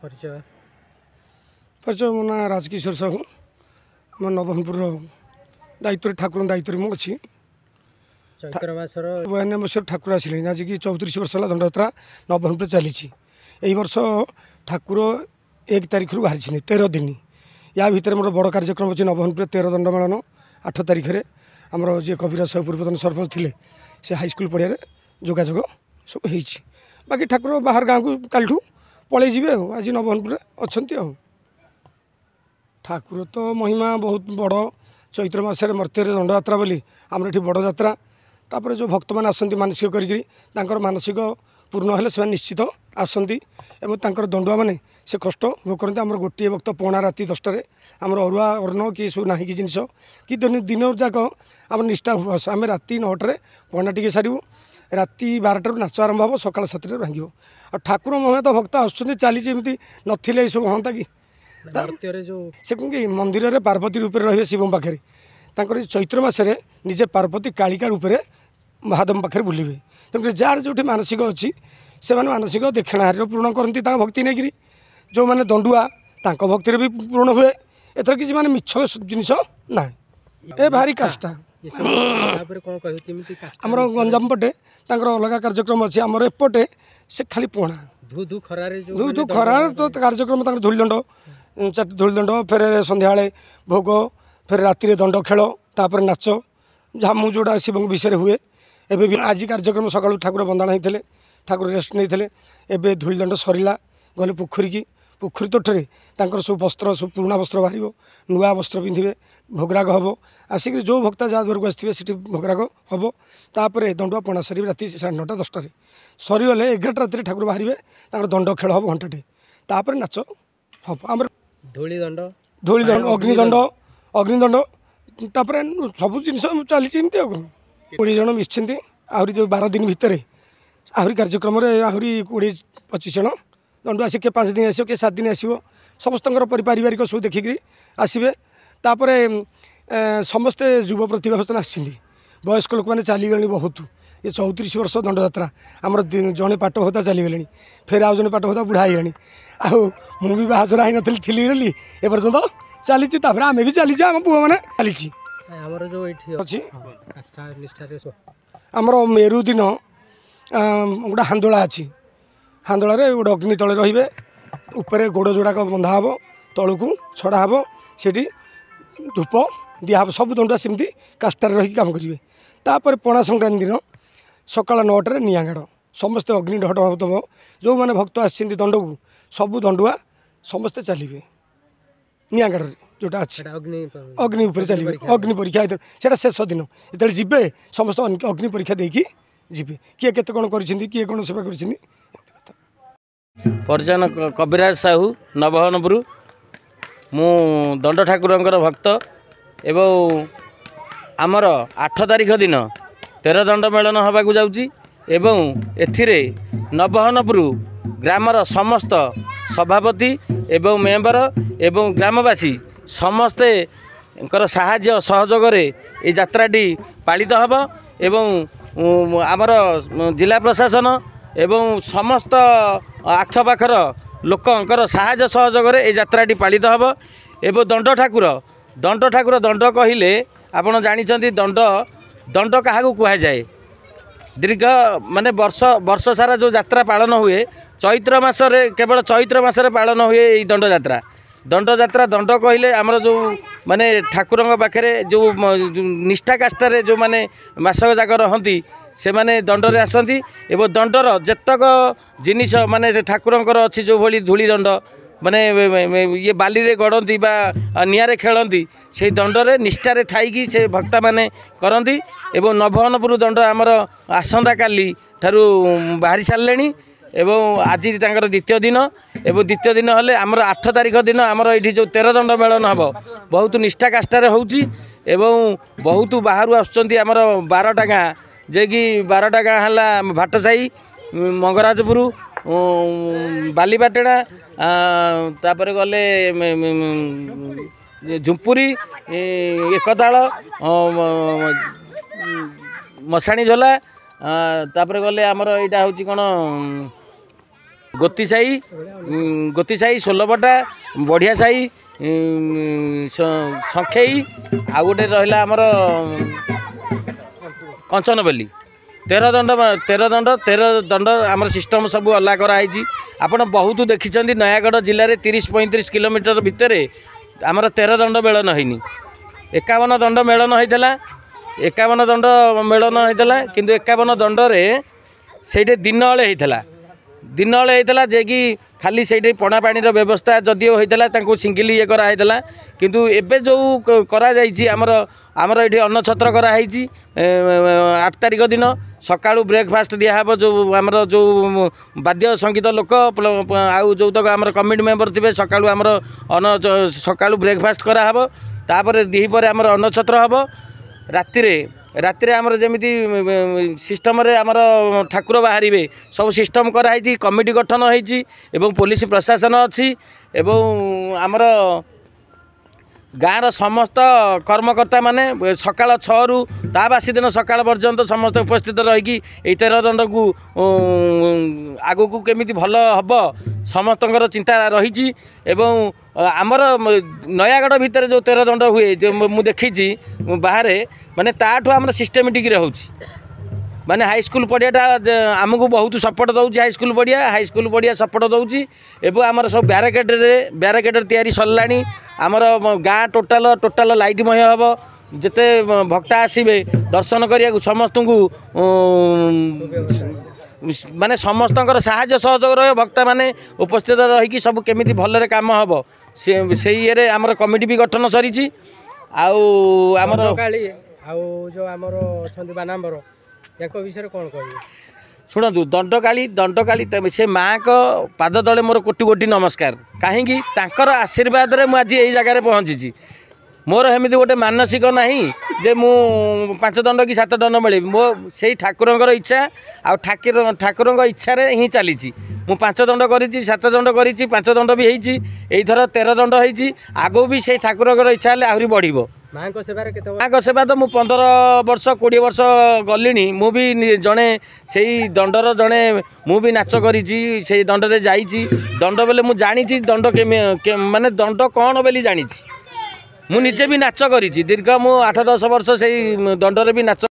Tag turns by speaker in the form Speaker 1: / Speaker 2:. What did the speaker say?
Speaker 1: परिचय
Speaker 2: परिचय मो ना राजकिशोर साहू आम नवरंगपुर दायित्व ठाकुर दायित्व में अच्छी
Speaker 1: चैत्र मासर
Speaker 2: 92 मसीह ठाकुर आसिले आज कि 34 वर्ष है दंडयात्रा नवरंगपुर चली यही वर्ष ठाकुर 1 तारिख रू बाहरी 13 दिन या भितर मोर बड़ कार्यक्रम अच्छे नवरंगपुर 13 दंड मेलन 8 तारिख में आमर जी कविराज साहू पूर्वतन सरपंच थे से हाईस्कल पड़िया जोगाजोग सब बाकी ठाकुर बाहर गाँव को कालठू पलि जी आज नवरंगपुर अच्छा ठाकुर तो महिमा बहुत बड़ चैत्र मसरे मर्त्य दंडयात्रा बोली आमर ये बड़ यात्रा तापर जो भक्त मैंने आसती मानसिक कर मानसिक पूर्ण हेल्ले से निश्चित आसती और दंडुआ मैंने से कष्ट भोग करते आम गोटे भक्त पणा राति 10टार आमर अरुआ अर्ण कि सब ना कि जिनस कि दिन जाक आम निष्ठा उपवास आम राति 9टार पणा टी सारू राति 12टार नाच आरंभ हो सका 7टार भांग और ठाकुर महिमा तो भक्त आसुँच चली एमती नथिले सब हाँ कि से कौन कि मंदिर में पार्वती रूप रही शिव पाखे चैत्र मसरे निजे पार्वती कालिका रूप में महादेव पाखे बुलवे तेणुकर जार जो मानसिक अच्छी से मानसिक दक्षिणाहार पूर्ण करती भक्ति नहीं जो मैंने दंडुआ भक्ति भी पूर्ण हुए एथर किसी माने मिछ जिनस ना ए भारी काष्टा आमर गंजाम पटे अलग कार्यक्रम अच्छे आमर एपटे से खाली पोणा
Speaker 1: धू
Speaker 2: खरार तो कार्यक्रम धूलीदंड 4 धूलीदंड फेर संध्या भोग फिर राति दंड खेल तापर नाच झामु जोड़ा शिव विषय हुए एबे भी आज कार्यक्रम सका ठाकुर बंदाण होते ठाकुर रेस्ट नहीं एबे धूलीदंड सरला गले पोखरी की पोखरी तोठे सब वस्त्र सब पुराणा वस्त्र बाहर नुआ वस्त्र पिंधे भोगराग हम आसिक जो भक्ता जहाँ द्वार को आसते से भोगराग हम तापर दंडुआ पणा सर राति 9:30 10टार सरीगले 11टा राति ठाकुर बाहर दंड खेल हम घंटाटे तापर नाच हम आम
Speaker 1: धूलीदंड
Speaker 2: अग्निदंड तापर सब जिन चली 20 जन मिशन आहरी जो 12 दिन भितर आहरी कार्यक्रम आहरी 20-25 जन दंड आस के 5 दिन आस के 7 दिन आसो समस्त पारिवारिक सब देखिक आसवे तापर समस्ते युव प्रतिभास्थान आसछिंदी वयस्क लोक मैंने चलीगले बहुत ये 34 वर्ष दंडयात्रा आमर जड़े पाट होता चलीगले फेर आउ जड़े पाट होता बुढ़ा होगा आउ भी बाहर आई नी थी ए पर्यटन चली आम भी चली आम पुआ मैंने चली आमर मेरु दिन गोटे हांदोला अच्छी हांदोलार गोटे अग्नि तले रे उपरे गोड़ जोड़ाक बंधा हे तलू को छड़ा हे से धूप दिहब सब दंडुआ सेमती काष्टार रही काम करेंगे तापर पणा संक्रांति दिन सकाल 9टार निआगाड़ समस्ते अग्नि ढट हो जो मैंने भक्त आसछिंदी दंड को सब दंडुआ समस्ते चलिए निआगाड़ जोटा अच्छे अग्नि उपर चलिए अग्नि परीक्षा से शेष दिन जो जी समस्त अग्नि परीक्षा देकी जी किए केते कौन कर किए कौन सेवा कर
Speaker 3: परिचय कविराज साहू नवहनपुर मु दंड ठाकुर भक्त एवं आमर 8 तारिख दिन 13 दंड मेलन होगाक जाऊँगी एवं एथिरे नवहनपुर ग्रामर समस्त सभापति एवं मेम्बर एवं ग्रामवासी समस्ते साहाय्य सहयोग ये यात्राटी पालित हब एवं आमर जिला प्रशासन एवं समस्त आखपाखर लोकंकर साहाय्य सहयोग ये यात्राटी पालित हब एवं दंड ठाकुर दंड कहले आपण जानिछंती दंड दंड क्या कह जाए दीर्घ माने वर्ष सारा जो यात्रा पालन हुए चैत्र मासरे केवल चैत्र मासरे पालन हुए ये दंड यात्रा दंड कहले आमर जो माने ठाकुर पाखे जो निष्ठा काष्ठार जो माने मासक जाक रहती से माने दंडरे आसती एवं दंडर जेतक जिनिस माने ठाकुरंकर अच्छी जो भली धूली दंड माने ये बाली रे गड़ती बा निआरे खेलती से दंडरे निष्ठारे थाईकी से भक्ता माने करती एवं नवहनपुर दंड आमर आसंता काली ठारू बाहरी सारे एवं आज द्वितीय दिन एवं द्वितीय दिन हेल्ले आमर 8 तारिख दिन आमर ये जो 13 दंड मेलन हम बहुत निष्ठा काष्ठार होउची एवं बहुत बाहर आसुँच आमर 12टा गाँ जे कि 12टा गाँ है भाटसाही मंगराजपुर बालीपाटेणा तापर गले झुंपुरी एकताल मशाणी झोला तापर गले आमर यहाँ हूँ कौन ଗୋତିସାହି ଷୋଲପଟା ବଢ଼ିଆ ସାହି ସଂଖେଇ ଆଉ ଗୋଟେ ରହିଲା ଆମର କଞ୍ଚନବଲ୍ଲୀ 13 ଦଣ୍ଡ ଆମର ସିଷ୍ଟମ୍ ସବୁ ଅଲଗା କରାହେଇଛି। ଆପଣ ବହୁତ ଦେଖିଛନ୍ତି ନୟାଗଡ଼ ଜିଲ୍ଲାରେ 30-35 କିଲୋମିଟର ଭିତରେ ଆମର 13 ଦଣ୍ଡ ମେଳନ ହେଇନି। 51 ଦଣ୍ଡ ମେଳନ ହେଇଥିଲା 51 ଦଣ୍ଡ ମେଳନ ହେଇଥିଲା କିନ୍ତୁ 51 ଦଣ୍ଡରେ ସେଇଠି ଦିନବେଳେ ହେଇଥିଲା ଯେ କି ଖାଲି ସେଇଠି ପଣା ପାଣିର ବ୍ୟବସ୍ଥା ଯଦିଓ ହେଇଥିଲା ତାଙ୍କୁ ସିଙ୍ଗିଲ ଇଏ କରାହେଇଥିଲା କିନ୍ତୁ ଏବେ ଯେଉଁ କରାଯାଇଛି ଆମର ଏଠି ଅନ୍ନଛତ୍ର କରାହେଇଛି 8 ତାରିଖ ଦିନ ସକାଳୁ ବ୍ରେକଫାଷ୍ଟ ଦିଆହେବ ଯେଉଁ ଆମର ଯେଉଁ ବାଦ୍ୟ ସଙ୍ଗୀତ ଲୋକ ଆଉ ଯେଉଁତକ ଆମର କମିଟି ମେମ୍ବର ଥିବେ ସକାଳୁ ଆମର ସକାଳୁ ବ୍ରେକଫାଷ୍ଟ କରାହେବ ତାପରେ ଦ୍ୱିପହରେ ଆମର ଅନ୍ନଛତ୍ର ହେବ। ରାତିରେ ଆମର ଯେମିତି ସିଷ୍ଟମରେ ଆମର ଠାକୁର ବାହାରିବେ ସବୁ ସିଷ୍ଟମ୍ କରାହେଇଛି କମିଟି ଗଠନ ହେଇଛି ଏବଂ ପୋଲିସ ପ୍ରଶାସନ ଅଛି ଏବଂ ଆମର ଗାଁର ସମସ୍ତ କର୍ମକର୍ତ୍ତା ମାନେ ସକାଳ 6ରୁ ତା ବାସି ଦିନ ସକାଳ ପର୍ଯ୍ୟନ୍ତ ସମସ୍ତେ ଉପସ୍ଥିତ ରହିକି ଏଇ 13 ଦଣ୍ଡକୁ ଆଗକୁ କେମିତି ଭଲ ହେବ ସମସ୍ତଙ୍କର ଚିନ୍ତା ରହିଛି ଏବଂ ଆମର ନୟାଗଡ଼ ଭିତରେ ଯେଉଁ 13 ଦଣ୍ଡ ହୁଏ ମୁଁ ଦେଖିଛି ବାହାରେ ମାନେ ତାଠୁ ଆମର ସିଷ୍ଟମେଟିକ୍ରେ ହେଉଛି ମାନେ ହାଇସ୍କୁଲ ପଡ଼ିଆଟା ଆମକୁ ବହୁତ ସପୋର୍ଟ ଦେଉଛି ହାଇସ୍କୁଲ ପଡ଼ିଆ ସପୋର୍ଟ ଦେଉଛି ଏବଂ ଆମର ସବୁ ବ୍ୟାରିକେଡ଼ରେ ତିଆରି ସରିଲାଣି ଆମର ଗାଁ ଟୋଟାଲ ଲାଇଟମୟ ହେବ ଯେତେ ଭକ୍ତ ଆସିବେ ଦର୍ଶନ କରିବାକୁ ସମସ୍ତଙ୍କୁ ମାନେ ସମସ୍ତଙ୍କର ସାହାଯ୍ୟ ସହଯୋଗ ରହିବ ଭକ୍ତମାନେ ଉପସ୍ଥିତ ରହିକି ସବୁ କେମିତି ଭଲରେ କାମ ହେବ ସେଇ ଇଏରେ ଆମର କମିଟି ବି ଗଠନ ସରିଛି। ଆଉ ଆମର
Speaker 1: ଆଉ ଯେଉଁ ଆମର ଅଛନ୍ତି ବାନାମ୍ବର ୟାଙ୍କ ବିଷୟରେ କ'ଣ କହିବେ?
Speaker 3: ଶୁଣନ୍ତୁ ଦଣ୍ଡକାଳୀ ସେ ମାଆଙ୍କ ପାଦ ତଳେ ମୋର କୋଟି ନମସ୍କାର କାହିଁକି ତାଙ୍କର ଆଶୀର୍ବାଦରେ ମୁଁ ଆଜି ଏଇ ଜାଗାରେ ପହଞ୍ଚିଛି। ମୋର ଏମିତି ଗୋଟେ ମାନସିକ ନାହିଁ ଯେ ମୁଁ 5 ଦଣ୍ଡ କି 7 ଦଣ୍ଡ ମିଳିବି ମୋ ସେଇ ଠାକୁରଙ୍କର ଇଚ୍ଛା ଆଉ ଠାକୁରଙ୍କ ଇଚ୍ଛାରେ ହିଁ ଚାଲିଛି। ମୁଁ 5 ଦଣ୍ଡ କରିଛି 7 ଦଣ୍ଡ କରିଛି 5 ଦଣ୍ଡ ବି ହେଇଛି ଏଇଥର 13 ଦଣ୍ଡ ହେଇଛି ଆଗକୁ ବି ସେଇ ଠାକୁରଙ୍କର ଇଚ୍ଛା ହେଲେ ଆହୁରି ବଢ଼ିବ।
Speaker 1: ମାଙ୍କ ସେବାରେ କେତେ
Speaker 3: ମାଙ୍କ ସେବା ତ ମୁଁ 15 ବର୍ଷ 20 ବର୍ଷ ଗଲିଣି ମୁଁ ବି ଜଣେ ସେଇ ଦଣ୍ଡର ଜଣେ ମୁଁ ବି ନାଚ କରିଛି ସେଇ ଦଣ୍ଡରେ ଯାଇଛି ଦଣ୍ଡ ବେଲେ ମୁଁ ଜାଣିଛି ଦଣ୍ଡ ମାନେ ଦଣ୍ଡ କ'ଣ ବୋଲି ଜାଣିଛି ମୁଁ ନିଜେ ବି ନାଚ କରିଛି ଦୀର୍ଘ ମୁଁ 8-10 ବର୍ଷ ସେଇ ଦଣ୍ଡରେ ବି ନାଚ